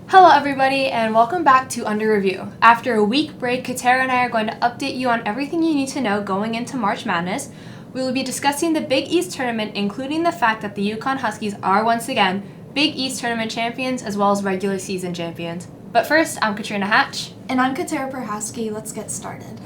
Hello everybody and welcome back to Under Review. After a week break, Katera and I are going to update you on everything you need to know going into March Madness. We will be discussing the Big East tournament, including the fact that the UConn Huskies are once again Big East tournament champions as well as regular season champions. But first, I'm Katrina Hatch. And I'm Katera Prohaski. Let's get started.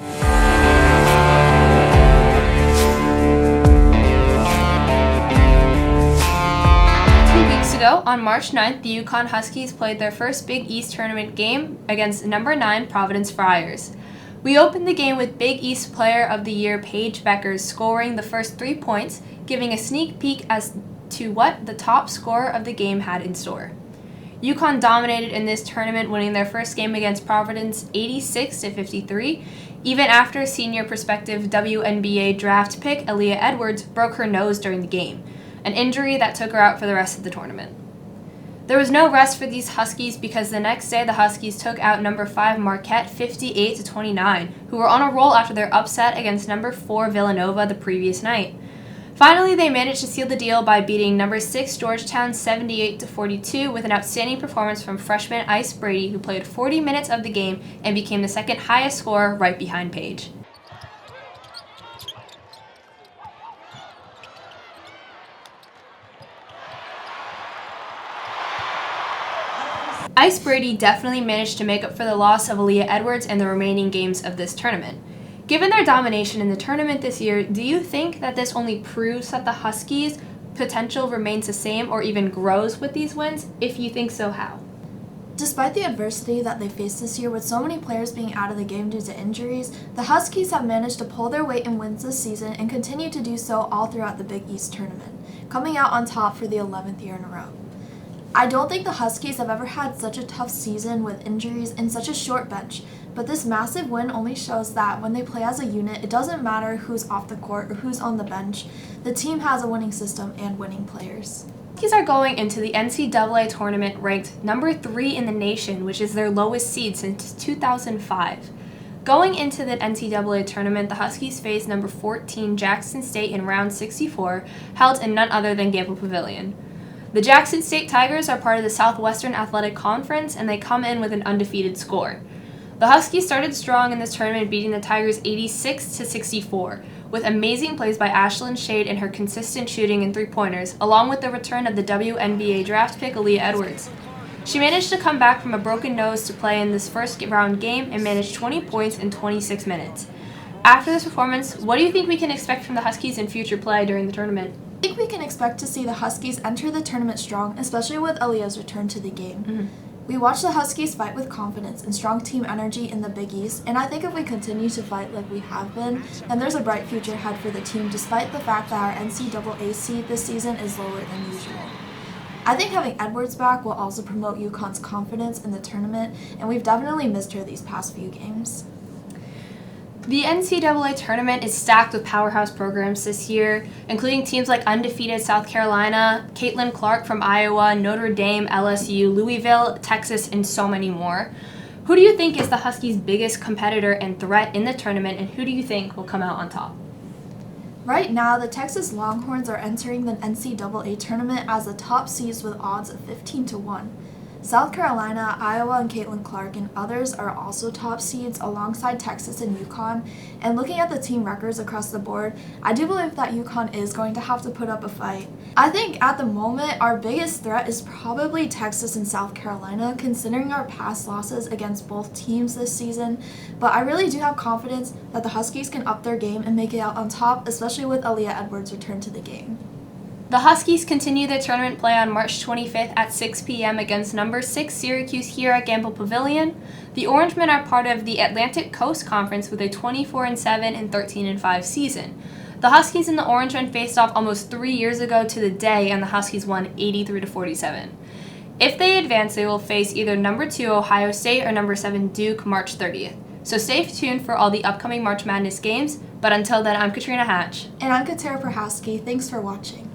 2 weeks ago, on March 9th, the UConn Huskies played their first Big East tournament game against number 9 Providence Friars. We opened the game with Big East Player of the Year Paige Bueckers scoring the first 3 points, giving a sneak peek as to what the top scorer of the game had in store. UConn dominated in this tournament, winning their first game against Providence 86-53, even after senior prospective WNBA draft pick Aaliyah Edwards broke her nose during the game, an injury that took her out for the rest of the tournament. There was no rest for these Huskies because the next day the Huskies took out number 5 Marquette 58-29, who were on a roll after their upset against number 4 Villanova the previous night. Finally, they managed to seal the deal by beating number 6 Georgetown 78-42 with an outstanding performance from freshman Ice Brady, who played 40 minutes of the game and became the second highest scorer right behind Paige. Ice Brady definitely managed to make up for the loss of Aaliyah Edwards in the remaining games of this tournament. Given their domination in the tournament this year, do you think that this only proves that the Huskies' potential remains the same or even grows with these wins? If you think so, how? Despite the adversity that they faced this year with so many players being out of the game due to injuries, the Huskies have managed to pull their weight in wins this season and continue to do so all throughout the Big East tournament, coming out on top for the 11th year in a row. I don't think the Huskies have ever had such a tough season with injuries and such a short bench, but this massive win only shows that when they play as a unit, it doesn't matter who's off the court or who's on the bench. The team has a winning system and winning players. Huskies are going into the NCAA tournament ranked number 3 in the nation, which is their lowest seed since 2005. Going into the NCAA tournament, the Huskies faced number 14 Jackson State in round 64, held in none other than Gamble Pavilion. The Jackson State Tigers are part of the Southwestern Athletic Conference, and they come in with an undefeated score. The Huskies started strong in this tournament, beating the Tigers 86-64, with amazing plays by Ashlyn Shade and her consistent shooting and three-pointers, along with the return of the WNBA draft pick Aaliyah Edwards. She managed to come back from a broken nose to play in this first round game and managed 20 points in 26 minutes. After this performance, what do you think we can expect from the Huskies in future play during the tournament? I think we can expect to see the Huskies enter the tournament strong, especially with Aaliyah's return to the game. We watched the Huskies fight with confidence and strong team energy in the Big East, and I think if we continue to fight like we have been, then there's a bright future ahead for the team despite the fact that our NCAA seed this season is lower than usual. I think having Edwards back will also promote UConn's confidence in the tournament, and we've definitely missed her these past few games. The NCAA tournament is stacked with powerhouse programs this year, including teams like undefeated South Carolina, Caitlin Clark from Iowa, Notre Dame, LSU, Louisville, Texas, and so many more. Who do you think is the Huskies' biggest competitor and threat in the tournament, and who do you think will come out on top? Right now, the Texas Longhorns are entering the NCAA tournament as the top seeds with odds of 15-1. South Carolina, Iowa, and Caitlin Clark and others are also top seeds alongside Texas and UConn. And looking at the team records across the board, I do believe that UConn is going to have to put up a fight. I think at the moment, our biggest threat is probably Texas and South Carolina, considering our past losses against both teams this season. But I really do have confidence that the Huskies can up their game and make it out on top, especially with Aaliyah Edwards' return to the game. The Huskies continue their tournament play on March 25th at 6 p.m. against number 6 Syracuse here at Gamble Pavilion. The Orangemen are part of the Atlantic Coast Conference with a 24-7 and 13-5 season. The Huskies and the Orangemen faced off almost 3 years ago to the day, and the Huskies won 83-47. If they advance, they will face either number 2 Ohio State or number 7 Duke March 30th. So stay tuned for all the upcoming March Madness games, but until then, I'm Katrina Hatch. And I'm Katera Prohaski. Thanks for watching.